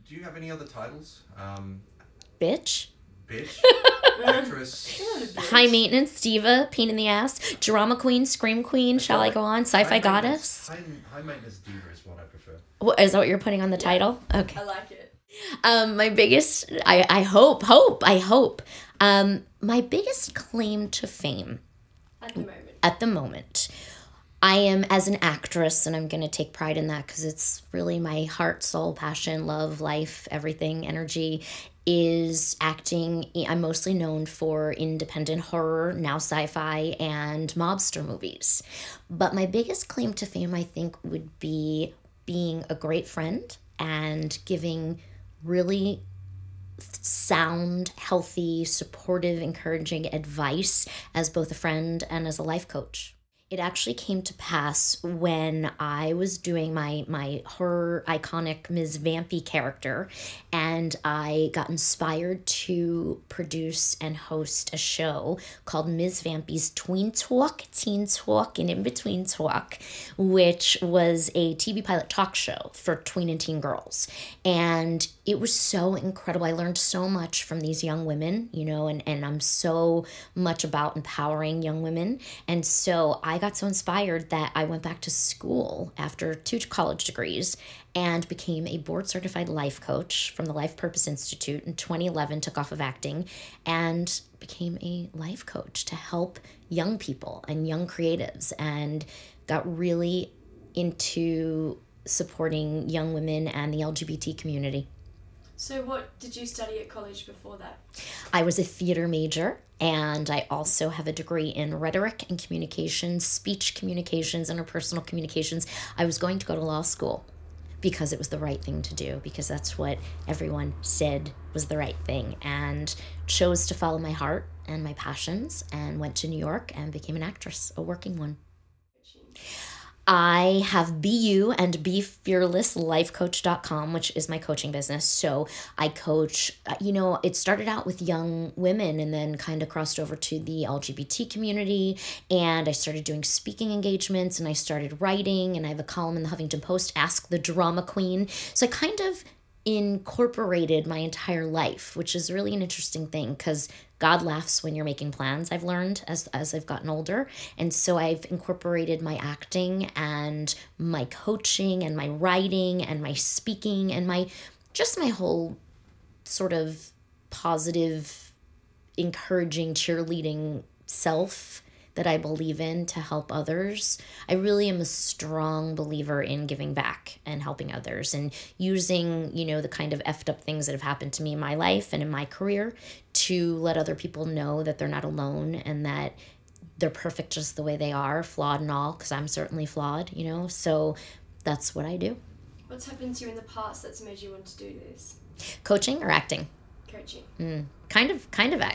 do you have any other titles? Bitch. Bitch. Actress. High maintenance diva, pain in the ass, drama queen, scream queen. Shall I go on? Sci-fi goddess. High maintenance diva is what I prefer. What, is that what you're putting on the title? Okay. I like it. My biggest, I hope. My biggest claim to fame at the moment, I am as an actress, and I'm going to take pride in that because it's really my heart, soul, passion, love, life, everything, energy, is acting. I'm mostly known for independent horror, now sci-fi, and mobster movies. But my biggest claim to fame, I think, would be being a great friend and giving really sound, healthy, supportive, encouraging advice as both a friend and as a life coach. It actually came to pass when I was doing my horror iconic Ms. Vampy character, and I got inspired to produce and host a show called Ms. Vampy's Tween Talk, Teen Talk, and In Between Talk, which was a TV pilot talk show for tween and teen girls. And it was so incredible. I learned so much from these young women, and I'm so much about empowering young women. And so I got so inspired that I went back to school after 2 college degrees and became a board certified life coach from the Life Purpose Institute in 2011, took off of acting and became a life coach to help young people and young creatives, and got really into supporting young women and the LGBT community. So what did you study at college before that? I was a theater major, and I also have a degree in rhetoric and communications, speech communications, interpersonal communications. I was going to go to law school because it was the right thing to do, because that's what everyone said was the right thing, and chose to follow my heart and my passions, and went to New York and became an actress, a working one. I have Be You and Be Fearless lifecoach.com, which is my coaching business. So I coach, it started out with young women and then kind of crossed over to the LGBT community. And I started doing speaking engagements, and I started writing, and I have a column in the Huffington Post, Ask the Drama Queen. So I kind of incorporated my entire life, which is really an interesting thing because God laughs when you're making plans, I've learned as I've gotten older. And so I've incorporated my acting and my coaching and my writing and my speaking and my whole sort of positive, encouraging, cheerleading self that I believe in to help others. I really am a strong believer in giving back and helping others, and using, the kind of effed up things that have happened to me in my life and in my career to let other people know that they're not alone and that they're perfect just the way they are, flawed and all, because I'm certainly flawed, so that's what I do. What's happened to you in the past that's made you want to do this? Coaching or acting? Coaching. Kind of.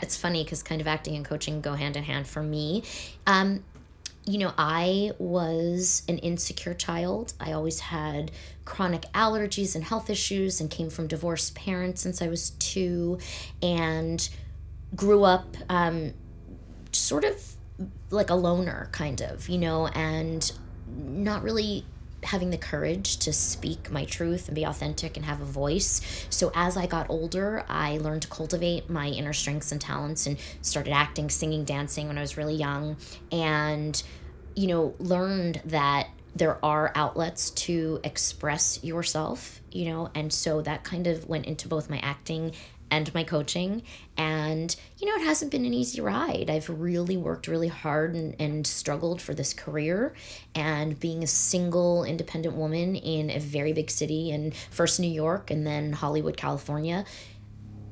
It's funny because kind of acting and coaching go hand in hand for me. I was an insecure child. I always had chronic allergies and health issues, and came from divorced parents since I was 2, and grew up sort of like a loner, kind of, and not really having the courage to speak my truth and be authentic and have a voice. So as I got older, I learned to cultivate my inner strengths and talents, and started acting, singing, dancing when I was really young, and learned that there are outlets to express yourself, and so that kind of went into both my acting and my coaching. And, it hasn't been an easy ride. I've really worked really hard and struggled for this career. And being a single, independent woman in a very big city, in first New York and then Hollywood, California,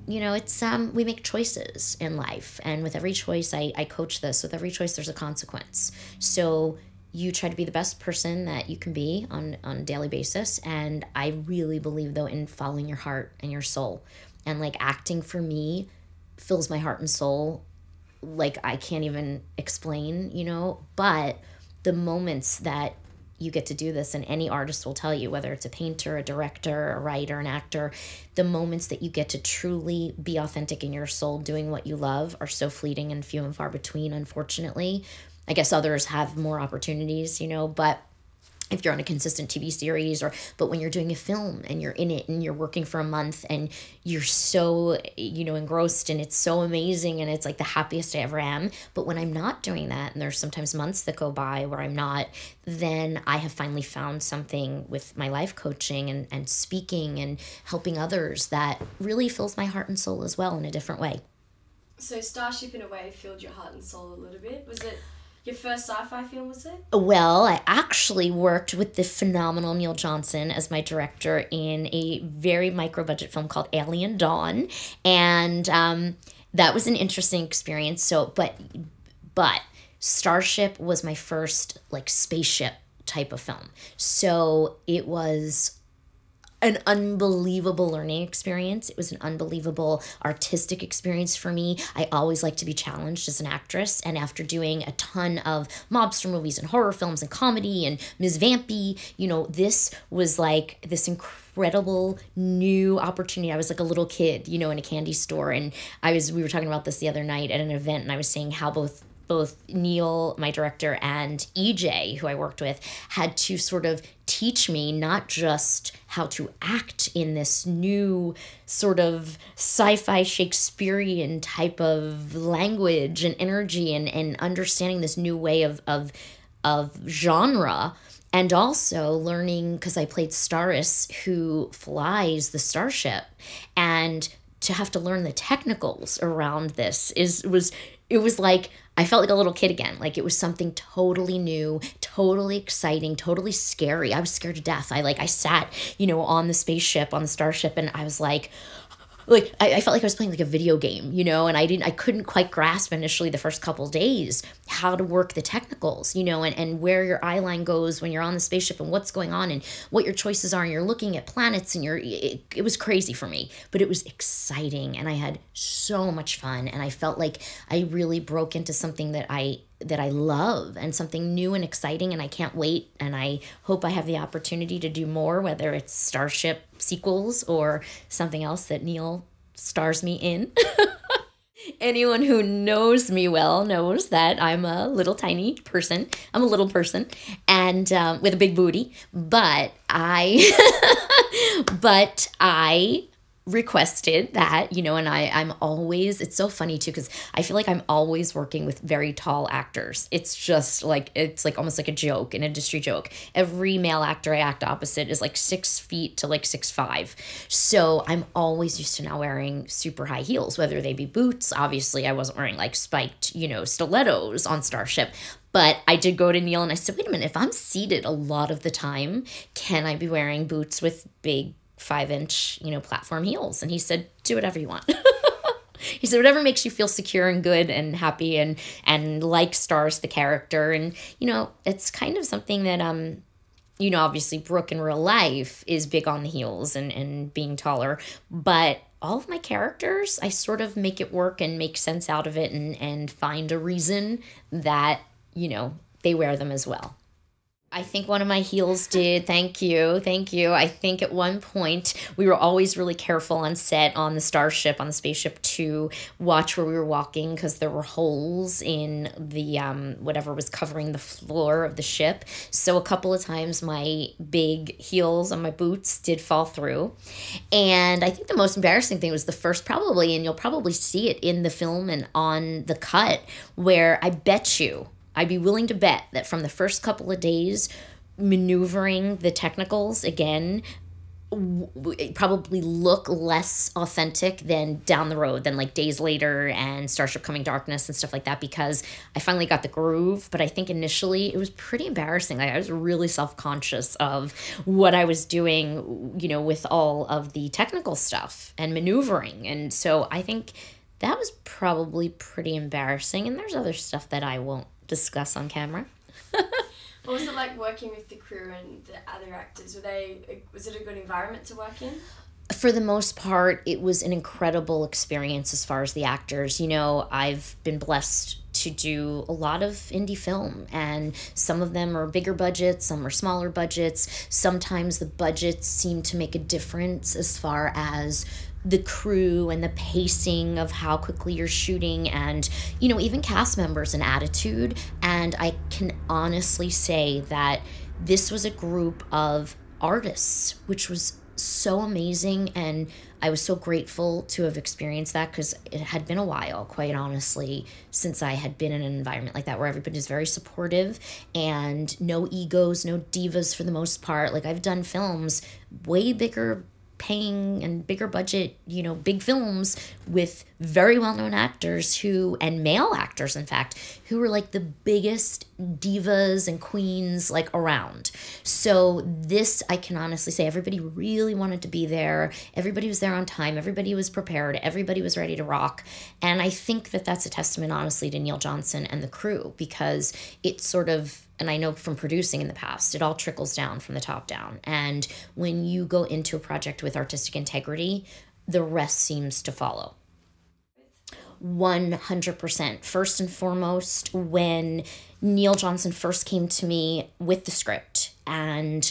it's, we make choices in life. And with every choice, I coach this, with every choice, there's a consequence. So you try to be the best person that you can be on a daily basis. And I really believe, though, in following your heart and your soul. And acting for me fills my heart and soul like I can't even explain, but the moments that you get to do this, and any artist will tell you, whether it's a painter, a director, a writer, an actor, the moments that you get to truly be authentic in your soul doing what you love are so fleeting and few and far between, unfortunately. I guess others have more opportunities, but if you're on a consistent TV series, but when you're doing a film and you're in it and you're working for a month and you're so, engrossed and it's so amazing and it's like the happiest I ever am. But when I'm not doing that, and there's sometimes months that go by where I'm not, then I have finally found something with my life coaching and speaking and helping others that really fills my heart and soul as well in a different way. So Starship in a way filled your heart and soul a little bit. Was it your first sci-fi film, was it? Well, I actually worked with the phenomenal Neil Johnson as my director in a very micro-budget film called Alien Dawn. And that was an interesting experience. So, but Starship was my first, like, spaceship type of film. So it was an unbelievable learning experience. It was an unbelievable artistic experience for me. I always like to be challenged as an actress. And after doing a ton of mobster movies and horror films and comedy and Ms. Vampy, this was like this incredible new opportunity. I was like a little kid, in a candy store. And we were talking about this the other night at an event, and I was saying how both Neil, my director, and EJ, who I worked with, had to sort of teach me not just how to act in this new sort of sci-fi Shakespearean type of language and energy and understanding this new way of genre, and also learning, because I played Staris, who flies the starship, and to have to learn the technicals around this it was like I felt like a little kid again. Like it was something totally new, totally exciting, totally scary. I was scared to death. I sat, on the spaceship, on the starship, and I was like I felt like I was playing like a video game, and I couldn't quite grasp initially the first couple of days how to work the technicals, and where your eye line goes when you're on the spaceship and what's going on and what your choices are, and you're looking at planets and it was crazy for me, but it was exciting and I had so much fun, and I felt like I really broke into something that I love and something new and exciting, and I can't wait, and I hope I have the opportunity to do more, whether it's Starship sequels or something else that Neil stars me in. Anyone who knows me well knows that I'm a little tiny person. I'm a little person and with a big booty, but I requested that, and I'm always, it's so funny too, because I feel like I'm always working with very tall actors. It's just like, it's like almost like a joke, an industry joke. Every male actor I act opposite is like 6 feet to like 6'5". So I'm always used to now wearing super high heels, whether they be boots. Obviously I wasn't wearing like spiked, stilettos on Starship. But I did go to Neil and I said, wait a minute, if I'm seated a lot of the time, can I be wearing boots with big 5-inch, platform heels? And he said, do whatever you want. He said, whatever makes you feel secure and good and happy and like Stars, the character. And, it's kind of something that, obviously Brooke in real life is big on the heels and being taller. But all of my characters, I sort of make it work and make sense out of it and find a reason that, they wear them as well. I think one of my heels did. Thank you. I think at one point we were always really careful on set on the starship, on the spaceship, to watch where we were walking because there were holes in the whatever was covering the floor of the ship. So a couple of times my big heels on my boots did fall through. And I think the most embarrassing thing was the first, probably, and you'll probably see it in the film and on the cut, where I'd be willing to bet that from the first couple of days, maneuvering the technicals again probably look less authentic than down the road, than like days later and Starship Coming Darkness and stuff like that, because I finally got the groove. But I think initially it was pretty embarrassing. Like I was really self-conscious of what I was doing, with all of the technical stuff and maneuvering. And so I think that was probably pretty embarrassing. And there's other stuff that I won't discuss on camera. What was it like working with the crew and the other actors? Was it a good environment to work in? For the most part, it was an incredible experience as far as the actors. I've been blessed to do a lot of indie film, and some of them are bigger budgets, some are smaller budgets. Sometimes the budgets seem to make a difference as far as the crew and the pacing of how quickly you're shooting, and even cast members and attitude. And I can honestly say that this was a group of artists, which was so amazing. And I was so grateful to have experienced that, because it had been a while, quite honestly, since I had been in an environment like that, where everybody's very supportive and no egos, no divas for the most part. Like, I've done films way bigger paying and bigger budget, big films with very well-known actors and male actors, in fact, who were like the biggest divas and queens like around. So this, I can honestly say, everybody really wanted to be there. Everybody was there on time. Everybody was prepared. Everybody was ready to rock. And I think that that's a testament, honestly, to Neil Johnson and the crew, because it sort of, and I know from producing in the past, it all trickles down from the top down. And when you go into a project with artistic integrity, the rest seems to follow. 100%. First and foremost, when Neil Johnson first came to me with the script, and,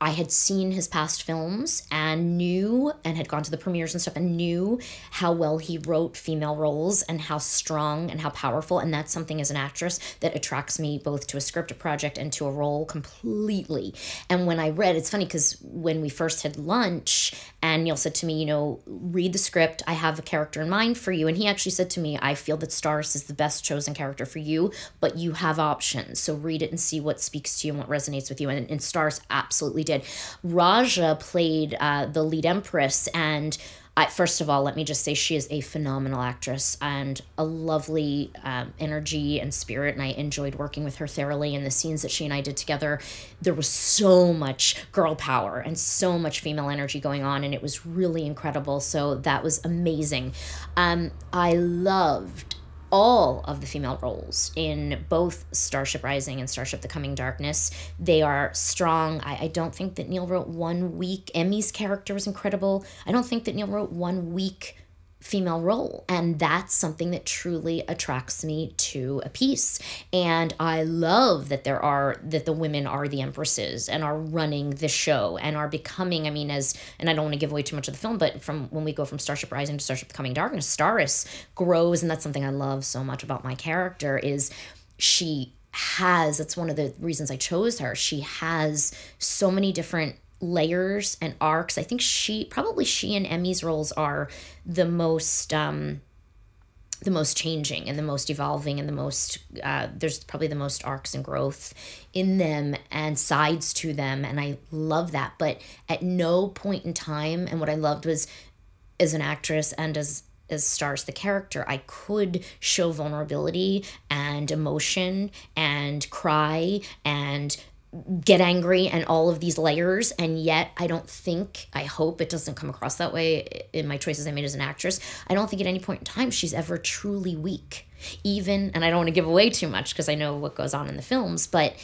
I had seen his past films and knew, and had gone to the premieres and stuff, and knew how well he wrote female roles and how strong and how powerful. And that's something, as an actress, that attracts me both to a scripted project and to a role completely. And when I read, it's funny, because when we first had lunch and Neil said to me, read the script, I have a character in mind for you. And he actually said to me, I feel that Stars is the best chosen character for you, but you have options. So read it and see what speaks to you and what resonates with you. And Stars absolutely did. Raja played the lead empress, and first of all, let me just say, she is a phenomenal actress and a lovely energy and spirit, and I enjoyed working with her thoroughly. In the scenes that she and I did together, there was so much girl power and so much female energy going on, and it was really incredible. So that was amazing. I loved all of the female roles in both Starship Rising and Starship: The Coming Darkness. They are strong. I don't think that Neil wrote one weak. Emmy's character was incredible. I don't think that Neil wrote one weak female role, and that's something that truly attracts me to a piece. And I love that the women are the empresses and are running the show and are becoming, and I don't want to give away too much of the film, but from when we go from Starship Rising to Starship: The Coming Darkness, Staris grows, and that's something I love so much about my character, is that's one of the reasons I chose her. She has so many different layers and arcs. I think she and Emmy's roles are the most changing and the most evolving and the most there's probably the most arcs and growth in them and sides to them, and I love that. But at no point in time, and what I loved was, as an actress and as Stars the character, I could show vulnerability and emotion and cry and get angry and all of these layers, and yet I hope it doesn't come across that way in my choices I made as an actress. I don't think at any point in time she's ever truly weak. Even, and I don't want to give away too much because I know what goes on in the films, but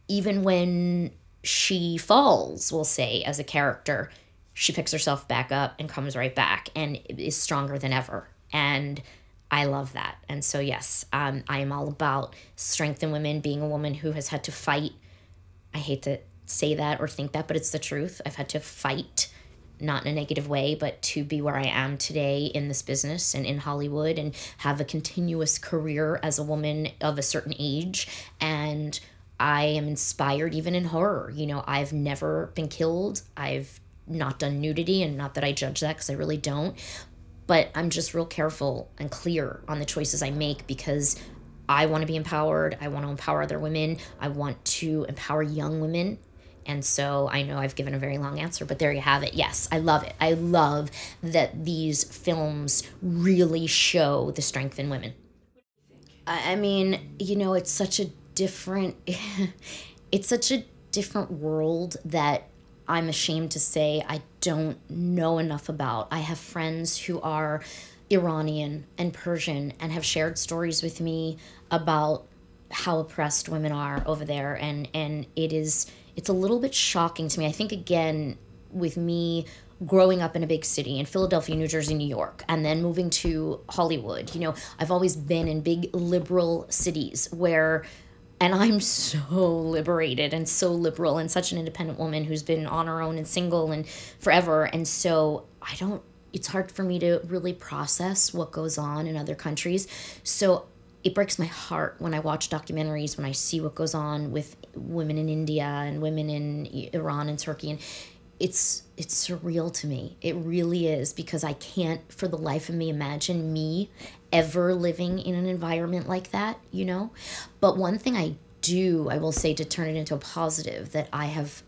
even when she falls, we'll say, as a character, she picks herself back up and comes right back and is stronger than ever. And I love that. And so, yes, I am all about strength in women, being a woman who has had to fight. I hate to say that or think that, but it's the truth. I've had to fight, not in a negative way, but to be where I am today in this business and in Hollywood, and have a continuous career as a woman of a certain age. And I am inspired even in horror. I've never been killed. I've not done nudity, and not that I judge that, because I really don't. But I'm just real careful and clear on the choices I make, because I want to be empowered. I want to empower other women. I want to empower young women. And so I know I've given a very long answer, but there you have it. Yes, I love it. I love that these films really show the strength in women. It's such a different, world that I'm ashamed to say I don't know enough about. I have friends who are Iranian and Persian and have shared stories with me about how oppressed women are over there, and it's a little bit shocking to me. I think, again, with me growing up in a big city in Philadelphia, New Jersey, New York, and then moving to Hollywood, I've always been in big liberal cities and I'm so liberated and so liberal and such an independent woman who's been on her own and single and forever. And so it's hard for me to really process what goes on in other countries. So it breaks my heart when I watch documentaries, when I see what goes on with women in India and women in Iran and Turkey, and it's surreal to me. It really is, because I can't for the life of me imagine me ever living in an environment like that, you know? But one thing I will say, to turn it into a positive, that I have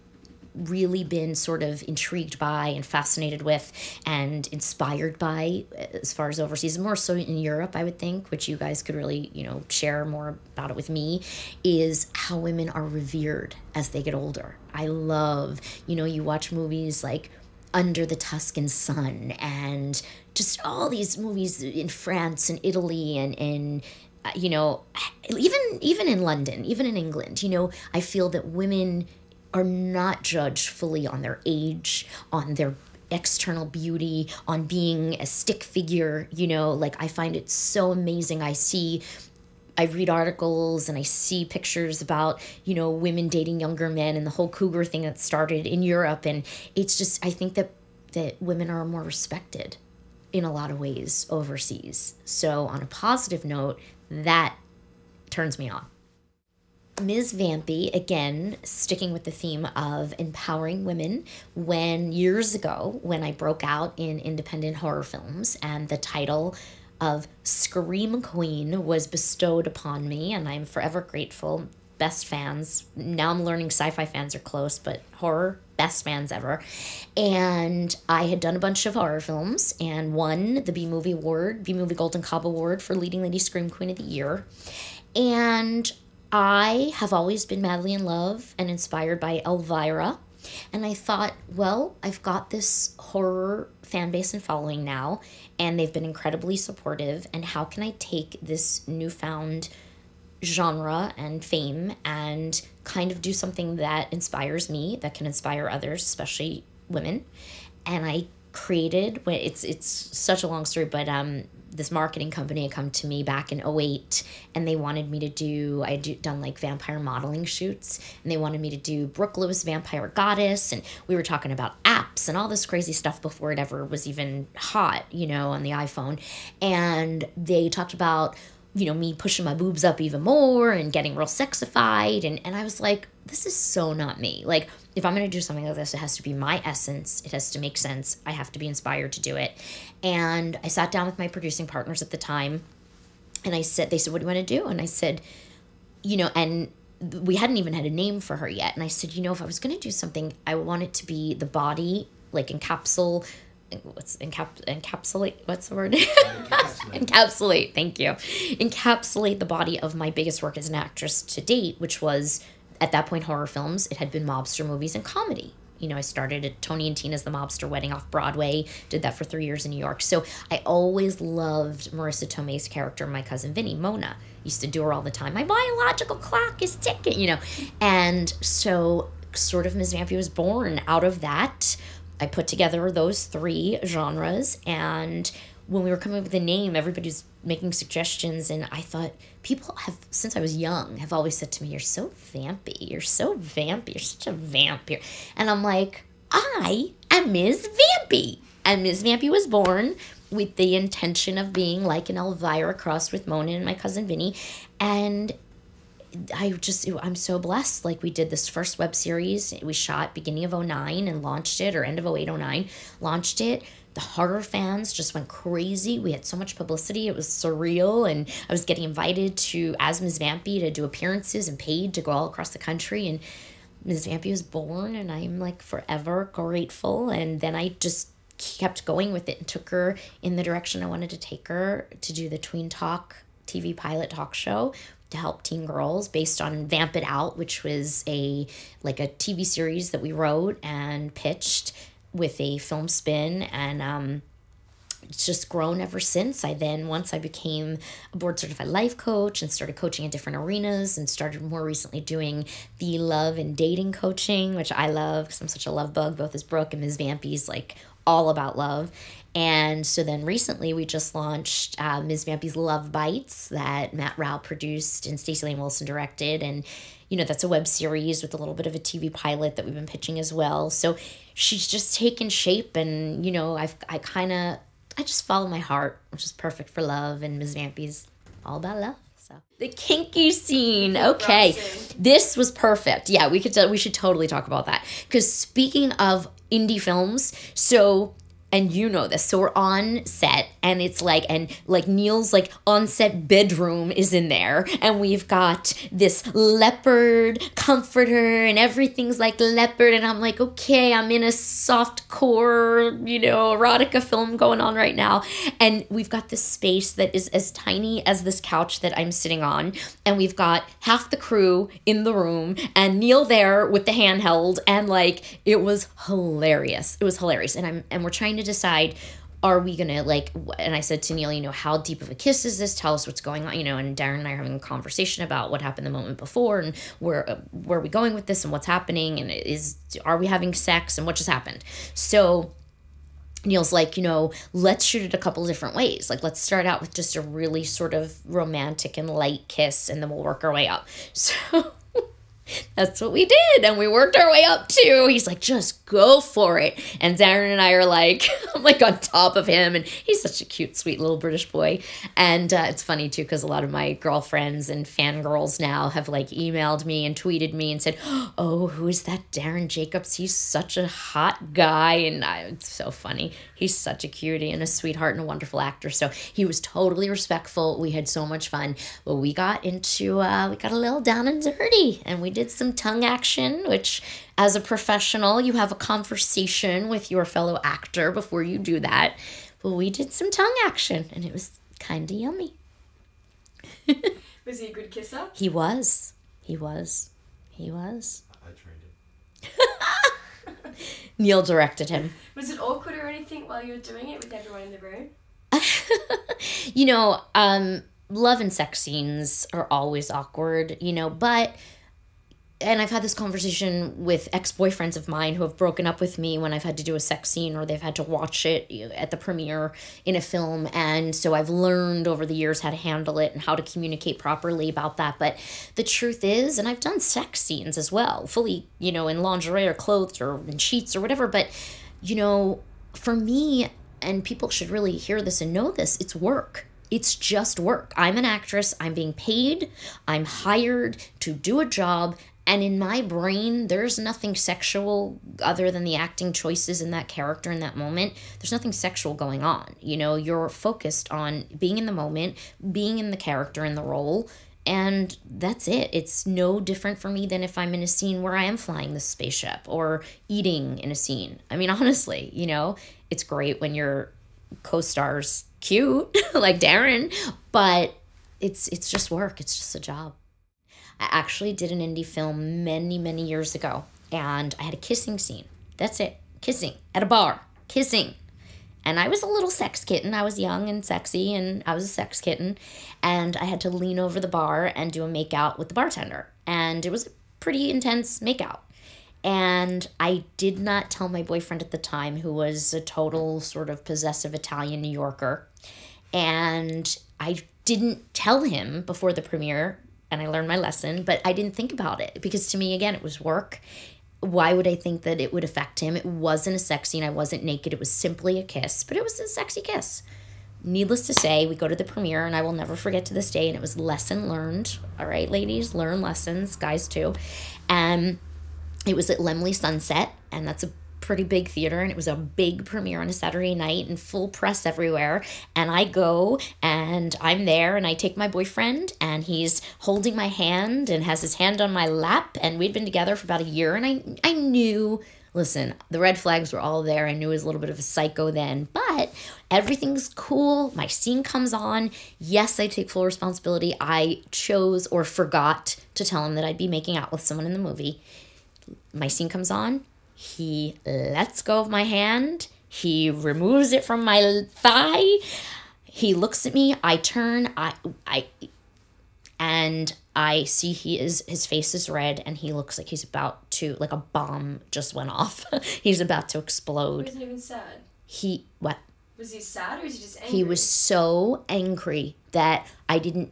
really been sort of intrigued by and fascinated with and inspired by, as far as overseas, more so in Europe, I would think, which you guys could really, you know, share more about it with me, is how women are revered as they get older. I love, you know, you watch movies like Under the Tuscan Sun and just all these movies in France and Italy and you know, even in London, even in England, you know, I feel that women are not judged fully on their age, on their external beauty, on being a stick figure, you know, like I find it so amazing. I read articles and I see pictures about, you know, women dating younger men and the whole cougar thing that started in Europe. And it's just, I think that women are more respected in a lot of ways overseas. So on a positive note, that turns me on. Ms. Vampy, again, sticking with the theme of empowering women, years ago, when I broke out in independent horror films and the title of Scream Queen was bestowed upon me, and I'm forever grateful. Best fans. Now I'm learning sci-fi fans are close, but horror, best fans ever. And I had done a bunch of horror films and won the B-Movie Golden Cob Award for Leading Lady Scream Queen of the Year. And I have always been madly in love and inspired by Elvira. And I thought, well, I've got this horror fan base and following now, and they've been incredibly supportive. And how can I take this newfound genre and fame and kind of do something that inspires me, that can inspire others, especially women? And I created, it's such a long story, but this marketing company had come to me back in 2008, and they wanted me to do, done like vampire modeling shoots, and they wanted me to do Brooke Lewis Vampire Goddess, and we were talking about apps and all this crazy stuff before it ever was even hot, you know, on the iPhone. And they talked about, you know, me pushing my boobs up even more and getting real sexified, and I was like, this is so not me. Like, if I'm going to do something like this, it has to be my essence. It has to make sense. I have to be inspired to do it. And I sat down with my producing partners at the time, and they said, what do you want to do? And I said, you know, and we hadn't even had a name for her yet. And I said, you know, if I was going to do something, I want it to be the body, like encapsulate, what's the word? Encapsulate, thank you. Encapsulate the body of my biggest work as an actress to date, which was, at that point, horror films. It had been mobster movies and comedy. You know, I started at Tony and Tina's The Mobster Wedding off Broadway, did that for 3 years in New York. So I always loved Marissa Tomei's character, my cousin Vinny, Mona. Used to do her all the time. My biological clock is ticking, you know. And so sort of Ms. Vampy was born out of that. I put together those 3 genres, and when we were coming up with the name, everybody was making suggestions, and I thought, people have, since I was young, have always said to me, you're so vampy, you're so vampy, you're such a vampire. And I'm like, I am Ms. Vampy. And Ms. Vampy was born with the intention of being like an Elvira crossed with Mona and my cousin Vinny. And I'm so blessed. Like, we did this first web series. We shot beginning of 2009 and launched it, or end of 2008, 2009, launched it. The horror fans just went crazy. We had so much publicity. It was surreal. And I was getting invited to, as Ms. Vampy, to do appearances and paid to go all across the country. And Ms. Vampy was born, and I'm like forever grateful. And then I just kept going with it and took her in the direction I wanted to take her, to do the Tween Talk TV pilot talk show to help teen girls, based on Vamp It Out, which was a TV series that we wrote and pitched with a film spin, and it's just grown ever since. Once I became a board certified life coach and started coaching in different arenas, and started more recently doing the love and dating coaching, which I love because I'm such a love bug, both as Brooke and Ms. Vampy's like all about love. And so then recently we just launched Ms. Vampy's Love Bites, that Matt Rao produced and Stacey Lane Wilson directed. And, you know, that's a web series with a little bit of a TV pilot that we've been pitching as well. So she's just taken shape, and, you know, I just follow my heart, which is perfect for love. And Ms. Vampy's all about love. also. The kinky scene. Kink Okay. rub scene. This was perfect. Yeah, we should totally talk about that. Because speaking of indie films, so, and you know this, so we're on set and it's like, and like Neil's like on set bedroom is in there and we've got this leopard comforter and everything's like leopard and I'm like, okay, I'm in a soft core, erotica film going on right now. And we've got this space that is as tiny as this couch that I'm sitting on. And we've got half the crew in the room and Neil there with the handheld and like, it was hilarious. It was hilarious. And we're trying to decide, are we gonna like, and I said to Neil, how deep of a kiss is this? Tell us what's going on, and Darren and I are having a conversation about what happened the moment before and where are we going with this and what's happening and are we having sex and what just happened? So Neil's like, let's shoot it a couple different ways. Like, let's start out with just a really sort of romantic and light kiss and then we'll work our way up. So that's what we did. And we worked our way up too. He's like, just go for it. And Darren and I are like, I'm like on top of him. And he's such a cute, sweet little British boy. And it's funny too, because a lot of my girlfriends and fangirls now have like emailed me and tweeted me and said, oh, who is that Darren Jacobs? He's such a hot guy. And it's so funny. He's such a cutie and a sweetheart and a wonderful actor. So he was totally respectful. We had so much fun. But we got into, we got a little down and dirty. And we did some tongue action, which as a professional, you have a conversation with your fellow actor before you do that. But we did some tongue action and it was kind of yummy. Was he a good kisser? He was. He was. I trained him. Neil directed him. Was it awkward or anything while you were doing it with everyone in the room? Love and sex scenes are always awkward, but, and I've had this conversation with ex-boyfriends of mine who have broken up with me when I've had to do a sex scene or they've had to watch it at the premiere in a film. And so I've learned over the years how to handle it and how to communicate properly about that. But the truth is, and I've done sex scenes as well, fully, in lingerie or clothes or in sheets or whatever. But, for me, and people should really hear this and know this, it's work. It's just work. I'm an actress. I'm being paid. I'm hired to do a job. And in my brain, there's nothing sexual other than the acting choices in that character in that moment. There's nothing sexual going on. You're focused on being in the moment, being in the character, in the role, and that's it. It's no different for me than if I'm in a scene where I am flying the spaceship or eating in a scene. I mean, honestly, it's great when your co-star's cute, like Darren, but it's just work. It's just a job. I actually did an indie film many, many years ago, and I had a kissing scene. That's it. Kissing. At a bar. Kissing. And I was a little sex kitten. I was young and sexy, and I was a sex kitten. And I had to lean over the bar and do a makeout with the bartender. And it was a pretty intense makeout. And I did not tell my boyfriend at the time, who was a total sort of possessive Italian New Yorker. And I didn't tell him before the premiere, and I learned my lesson, but I didn't think about it because to me, again, it was work. Why would I think that it would affect him? It wasn't a sex scene. I wasn't naked. It was simply a kiss, but it was a sexy kiss. Needless to say, we go to the premiere, and I will never forget to this day, and it was lesson learned. All right, ladies, learn lessons, guys too. It was at Lemley Sunset, and that's a pretty big theater, and it was a big premiere on a Saturday night and full press everywhere. And I go and I'm there and I take my boyfriend and he's holding my hand and has his hand on my lap, and we'd been together for about a year, and I knew, listen, the red flags were all there. I knew he was a little bit of a psycho then, but everything's cool. My scene comes on. Yes, I take full responsibility. I chose or forgot to tell him that I'd be making out with someone in the movie. My scene comes on. He lets go of my hand. He removes it from my thigh. He looks at me. I turn. And I see his face is red, and he looks like he's about to, like a bomb just went off. He's about to He explode. wasn't even sad. What? Was he sad or was he just angry? He was so angry that I didn't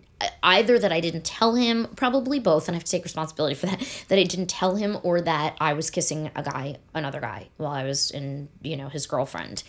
tell him, probably both, and I have to take responsibility for that I didn't tell him, or that I was kissing another guy while I was in, his girlfriend.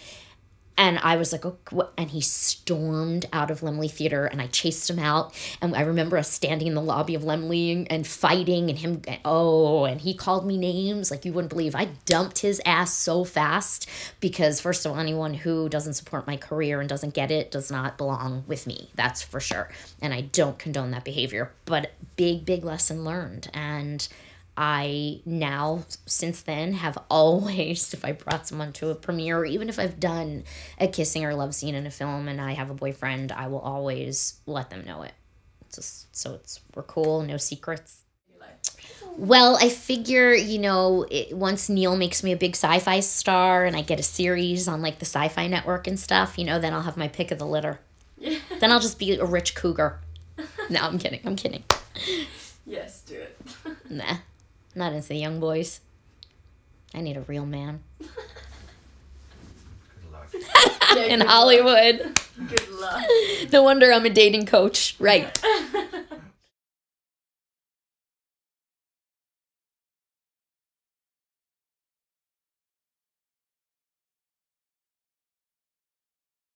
And I was like, oh, what? And he stormed out of Lemley Theater, and I chased him out. And I remember us standing in the lobby of Lemley and fighting, and him, and he called me names like you wouldn't believe. I dumped his ass so fast because, first of all, anyone who doesn't support my career and doesn't get it does not belong with me. That's for sure. And I don't condone that behavior. But big lesson learned. And I now, since then, have always, if I brought someone to a premiere, or even if I've done a kissing or love scene in a film and I have a boyfriend, I will always let them know it. So we're cool, no secrets. Well, I figure, once Neil makes me a big sci-fi star and I get a series on, like, the Sci-Fi Network and stuff, then I'll have my pick of the litter. Yeah. Then I'll just be a rich cougar. No, I'm kidding. Yes, do it. Nah. Not into the young boys. I need a real man. Good luck. In Hollywood. Good luck. No wonder I'm a dating coach. Right.